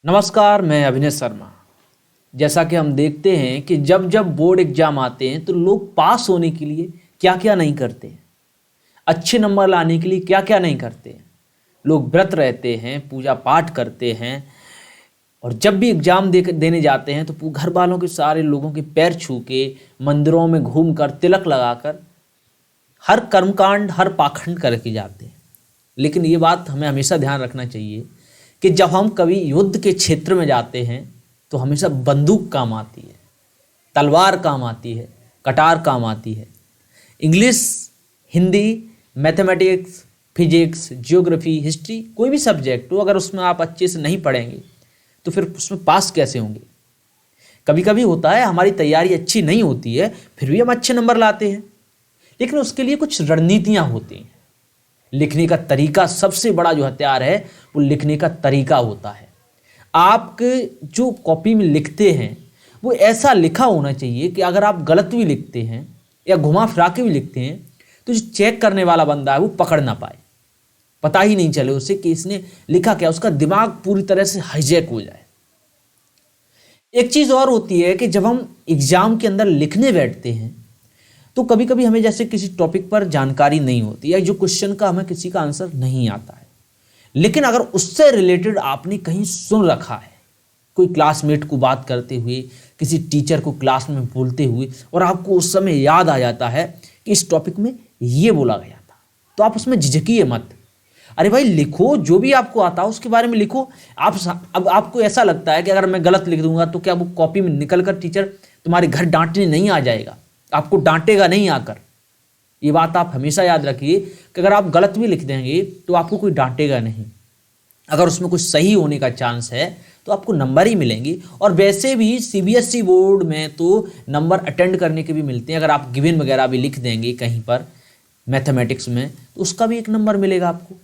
नमस्कार, मैं अभिनय शर्मा। जैसा कि हम देखते हैं कि जब जब बोर्ड एग्जाम आते हैं तो लोग पास होने के लिए क्या क्या नहीं करते हैं, अच्छे नंबर लाने के लिए क्या क्या नहीं करते हैं। लोग व्रत रहते हैं, पूजा पाठ करते हैं और जब भी एग्जाम देने जाते हैं तो घर वालों के सारे लोगों के पैर छू के, मंदिरों में घूमकर, तिलक लगाकर हर कर्मकांड, हर पाखंड करके जाते हैं। लेकिन ये बात हमें हमेशा ध्यान रखना चाहिए कि जब हम कभी युद्ध के क्षेत्र में जाते हैं तो हमेशा बंदूक काम आती है, तलवार काम आती है, कटार काम आती है। English, Hindi, mathematics, physics, geography, history, कोई भी सब्जेक्ट हो, अगर उसमें आप अच्छे से नहीं पढ़ेंगे तो फिर उसमें पास कैसे होंगे। कभी कभी होता है हमारी तैयारी अच्छी नहीं होती है, फिर भी हम अच्छे नंबर लाते हैं, लेकिन उसके लिए कुछ रणनीतियाँ होती हैं। लिखने का तरीका सबसे बड़ा जो हथियार है वो लिखने का तरीका होता है। आप जो कॉपी में लिखते हैं वो ऐसा लिखा होना चाहिए कि अगर आप गलत भी लिखते हैं या घुमा फिरा के भी लिखते हैं तो जो चेक करने वाला बंदा है वो पकड़ ना पाए, पता ही नहीं चले उसे कि इसने लिखा क्या, उसका दिमाग पूरी तरह से हाईजैक हो जाए। एक चीज़ और होती है कि जब हम एग्जाम के अंदर लिखने बैठते हैं तो कभी कभी हमें जैसे किसी टॉपिक पर जानकारी नहीं होती या जो क्वेश्चन का हमें किसी का आंसर नहीं आता है, लेकिन अगर उससे रिलेटेड आपने कहीं सुन रखा है, कोई क्लासमेट को बात करते हुए, किसी टीचर को क्लास में बोलते हुए, और आपको उस समय याद आ जाता है कि इस टॉपिक में ये बोला गया था, तो आप उसमें झिझकिए मत। अरे भाई लिखो, जो भी आपको आता है उसके बारे में लिखो। अब आपको ऐसा लगता है कि अगर मैं गलत लिख दूंगा तो क्या वो कॉपी में निकल कर टीचर तुम्हारे घर डांटने नहीं आ जाएगा, आपको डांटेगा नहीं आकर। ये बात आप हमेशा याद रखिए कि अगर आप गलत भी लिख देंगे तो आपको कोई डांटेगा नहीं। अगर उसमें कुछ सही होने का चांस है तो आपको नंबर ही मिलेंगे। और वैसे भी सीबीएसई बोर्ड में तो नंबर अटेंड करने के भी मिलते हैं। अगर आप गिवन वगैरह भी लिख देंगे कहीं पर मैथमेटिक्स में तो उसका भी एक नंबर मिलेगा आपको।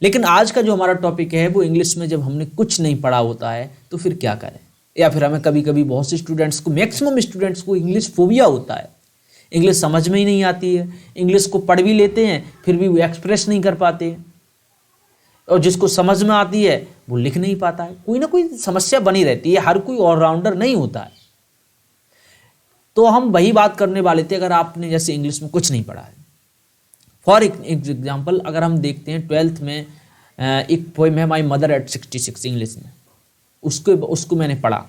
लेकिन आज का जो हमारा टॉपिक है वो इंग्लिश में जब हमने कुछ नहीं पढ़ा होता है तो फिर क्या करें। या फिर हमें कभी कभी बहुत से स्टूडेंट्स को, मैक्सिमम स्टूडेंट्स को इंग्लिश फोबिया होता है, इंग्लिश समझ में ही नहीं आती है, इंग्लिश को पढ़ भी लेते हैं फिर भी वो एक्सप्रेस नहीं कर पाते हैं, और जिसको समझ में आती है वो लिख नहीं पाता है। कोई ना कोई समस्या बनी रहती है, हर कोई ऑलराउंडर नहीं होता है। तो हम वही बात करने वाले थे, अगर आपने जैसे इंग्लिश में कुछ नहीं पढ़ा है। फॉर एग्जाम्पल अगर हम देखते हैं 12th में एक पोएम है माई मदर एट 66 इंग्लिश में, उसको मैंने पढ़ा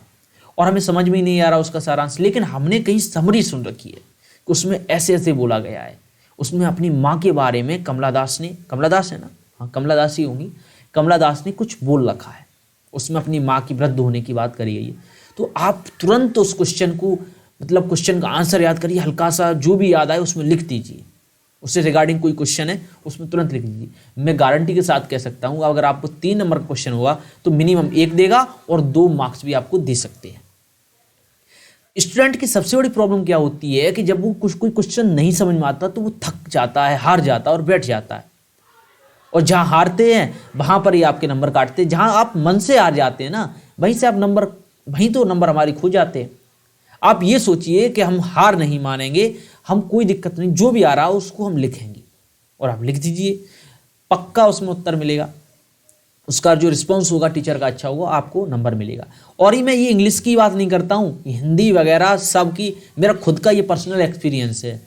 और हमें समझ में ही नहीं आ रहा उसका सारांश, लेकिन हमने कहीं समरी सुन रखी है कि उसमें ऐसे ऐसे बोला गया है। उसमें अपनी माँ के बारे में कमला दास है ना, हाँ कमला दास ही होंगी, कमला दास ने कुछ बोल रखा है, उसमें अपनी माँ की वृद्ध होने की बात करी गई है। तो आप तुरंत उस क्वेश्चन को, मतलब क्वेश्चन का आंसर याद करिए, हल्का सा जो भी याद आए उसमें लिख दीजिए। उससे रिगार्डिंग कोई क्वेश्चन है उसमें तुरंत लिख दीजिए। मैं गारंटी के साथ कह सकता हूँ अगर आपको 3 नंबर का क्वेश्चन होगा तो मिनिमम 1 देगा और 2 मार्क्स भी आपको दे सकते हैं। स्टूडेंट की सबसे बड़ी प्रॉब्लम क्या होती है कि जब वो कोई क्वेश्चन नहीं समझ में आता तो वो थक जाता है, हार जाता है और बैठ जाता है। और जहाँ हारते हैं वहाँ पर ही आपके नंबर काटते हैं। जहाँ आप मन से हार जाते हैं ना, वहीं से आप वहीं तो नंबर हमारे खो जाते हैं। आप ये सोचिए कि हम हार नहीं मानेंगे, हम कोई दिक्कत नहीं, जो भी आ रहा है उसको हम लिखेंगे और आप लिख दीजिए, पक्का उसमें उत्तर मिलेगा। उसका जो रिस्पॉन्स होगा टीचर का अच्छा होगा, आपको नंबर मिलेगा। और ही मैं ये इंग्लिश की बात नहीं करता हूँ, हिंदी वगैरह सब की मेरा खुद का ये पर्सनल एक्सपीरियंस है।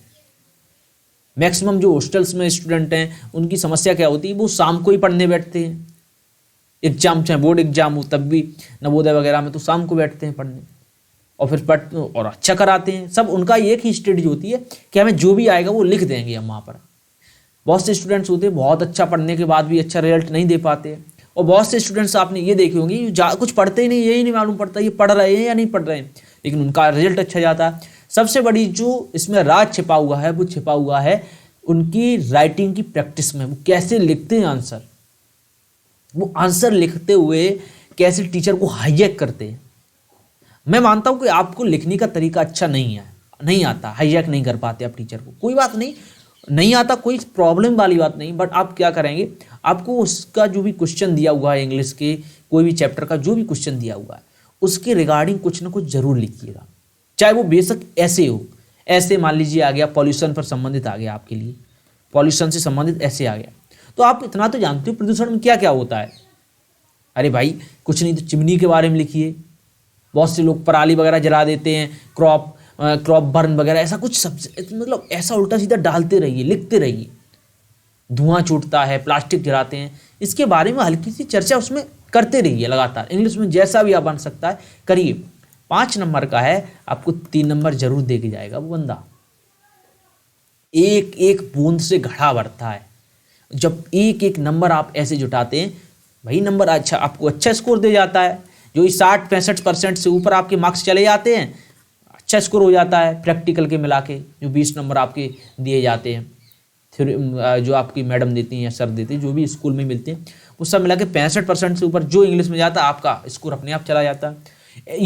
मैक्सिमम जो हॉस्टल्स में स्टूडेंट हैं उनकी समस्या क्या होती है, वो शाम को ही पढ़ने बैठते हैं। एग्जाम चाहे बोर्ड एग्जाम हो तब भी, नवोदय वगैरह में तो शाम को बैठते हैं पढ़ने और फिर पढ़ और अच्छा कराते हैं। सब उनका एक ही स्ट्रेटजी होती है कि हमें जो भी आएगा वो लिख देंगे हम वहाँ पर। बहुत से स्टूडेंट्स होते हैं बहुत अच्छा पढ़ने के बाद भी अच्छा रिजल्ट नहीं दे पाते, और बहुत से स्टूडेंट्स आपने ये देखे होंगे कुछ पढ़ते ही नहीं, यही नहीं मालूम पड़ता ये पढ़ रहे हैं या नहीं पढ़ रहे हैं, लेकिन उनका रिजल्ट अच्छा जाता है। सबसे बड़ी जो इसमें राज छिपा हुआ है वो छिपा हुआ है उनकी राइटिंग की प्रैक्टिस में। वो कैसे लिखते हैं आंसर, वो आंसर लिखते हुए कैसे टीचर को हाईजैक करते हैं। मैं मानता हूं कि आपको लिखने का तरीका अच्छा नहीं आता, हाईजैक नहीं कर पाते आप टीचर को, कोई बात नहीं आता, कोई प्रॉब्लम वाली बात नहीं। बट आप क्या करेंगे, आपको उसका जो भी क्वेश्चन दिया हुआ है इंग्लिश के कोई भी चैप्टर का जो भी क्वेश्चन दिया हुआ है उसके रिगार्डिंग कुछ ना कुछ जरूर लिखिएगा, चाहे वो बेशक ऐसे हो। ऐसे मान लीजिए आ गया पॉल्यूशन पर संबंधित आ गया, आपके लिए पॉल्यूशन से संबंधित ऐसे आ गया, तो आप इतना तो जानते हो प्रदूषण में क्या क्या होता है। अरे भाई कुछ नहीं तो चिमनी के बारे में लिखिए। बहुत से लोग पराली वगैरह जला देते हैं, क्रॉप बर्न वगैरह, ऐसा कुछ सब मतलब ऐसा उल्टा सीधा डालते रहिए, लिखते रहिए। धुआं छूटता है, प्लास्टिक जलाते हैं, इसके बारे में हल्की सी चर्चा उसमें करते रहिए लगातार। इंग्लिश में जैसा भी आप बन सकता है करिए। 5 नंबर का है, आपको 3 नंबर जरूर दे के जाएगा वो बंदा। एक एक बूंद से घड़ा भरता है। जब एक एक नंबर आप ऐसे जुटाते हैं, वही नंबर अच्छा आपको अच्छा स्कोर दे जाता है। जो 60-65% से ऊपर आपके मार्क्स चले जाते हैं, अच्छा स्कोर हो जाता है प्रैक्टिकल के मिला के। जो 20 नंबर आपके दिए जाते हैं, फिर जो आपकी मैडम देती हैं या सर देते हैं, जो भी स्कूल में मिलते हैं, वो सब मिला के 65% से ऊपर जो इंग्लिश में जाता है, आपका स्कोर अपने आप चला जाता है।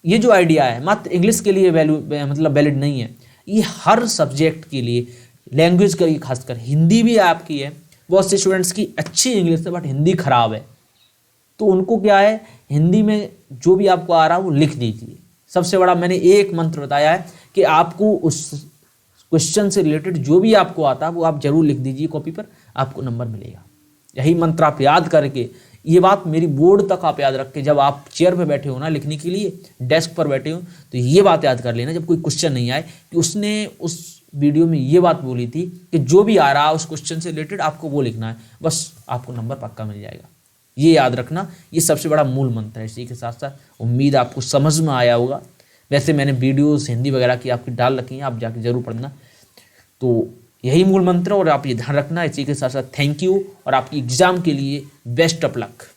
ये जो आइडिया है मात्र इंग्लिश के लिए मतलब वैलिड नहीं है, ये हर सब्जेक्ट के लिए, लैंग्वेज का लिए खासकर। हिंदी भी आपकी है, बहुत से स्टूडेंट्स की अच्छी इंग्लिश है बट हिंदी खराब है, तो उनको क्या है, हिंदी में जो भी आपको आ रहा है वो लिख दीजिए। सबसे बड़ा मैंने एक मंत्र बताया है कि आपको उस क्वेश्चन से रिलेटेड जो भी आपको आता है वो आप जरूर लिख दीजिए कॉपी पर, आपको नंबर मिलेगा। यही मंत्र आप याद करके, ये बात मेरी बोर्ड तक आप याद रख के, जब आप चेयर पे बैठे हो ना लिखने के लिए, डेस्क पर बैठे हो, तो ये बात याद कर लेना जब कोई क्वेश्चन नहीं आए कि उसने उस वीडियो में ये बात बोली थी कि जो भी आ रहा है उस क्वेश्चन से रिलेटेड आपको वो लिखना है, बस आपको नंबर पक्का मिल जाएगा। ये याद रखना, ये सबसे बड़ा मूल मंत्र है। इसी के साथ साथ उम्मीद आपको समझ में आया होगा। वैसे मैंने वीडियोस हिंदी वगैरह की आपकी डाल रखी हैं, आप जाके जरूर पढ़ना। तो यही मूल मंत्र, और आप ये ध्यान रखना। इसी के साथ साथ थैंक यू, और आपकी एग्ज़ाम के लिए बेस्ट ऑफ लक।